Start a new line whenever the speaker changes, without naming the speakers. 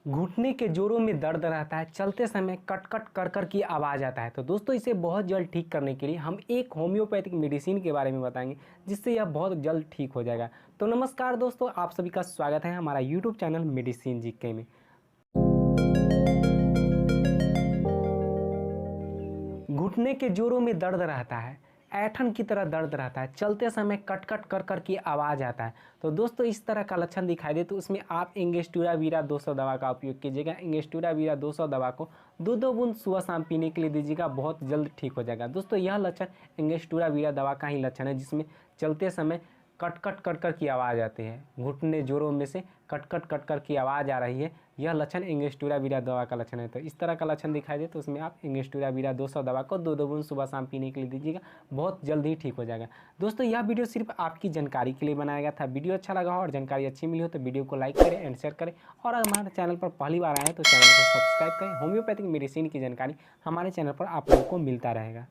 घुटने के जोड़ों में दर्द रहता है, चलते समय कट कट कर कर की आवाज़ आता है। तो दोस्तों इसे बहुत जल्द ठीक करने के लिए हम एक होम्योपैथिक मेडिसिन के बारे में बताएंगे, जिससे यह बहुत जल्द ठीक हो जाएगा। तो नमस्कार दोस्तों, आप सभी का स्वागत है हमारा यूट्यूब चैनल मेडिसिन जीके में। घुटने के जोड़ों में दर्द रहता है, ऐंठन की तरह दर्द रहता है, चलते समय कट कट कर कर की आवाज़ आता है। तो दोस्तों इस तरह का लक्षण दिखाई दे तो उसमें आप एंगस्टूरा वीरा 200 दवा का उपयोग कीजिएगा। एंगस्टूरा वीरा 200 दवा को दो दो बूंद सुबह शाम पीने के लिए दीजिएगा, बहुत जल्द ठीक हो जाएगा। दोस्तों यह लक्षण एंगस्टूरा वीरा दवा का ही लक्षण है, जिसमें चलते समय कट कट कट कर की आवाज़ आती है। घुटने जोड़ों में से कट कट कट कर की आवाज़ आ रही है, यह लक्षण एंगस्टूरा वीरा दवा का लक्षण है। तो इस तरह का लक्षण दिखाई दे तो उसमें आप एंगस्टूरा वीरा 200 दवा को दो दो बूंद सुबह शाम पीने के लिए दीजिएगा, बहुत जल्द ही ठीक हो जाएगा। दोस्तों यह वीडियो सिर्फ आपकी जानकारी के लिए बनाया गया था। वीडियो अच्छा लगा हो और जानकारी अच्छी मिली हो तो वीडियो को लाइक करें एंड शेयर करें, और अगर हमारे चैनल पर पहली बार आए हैं तो चैनल को सब्सक्राइब करें। होम्योपैथिक मेडिसिन की जानकारी हमारे चैनल पर आप लोगों को मिलता रहेगा।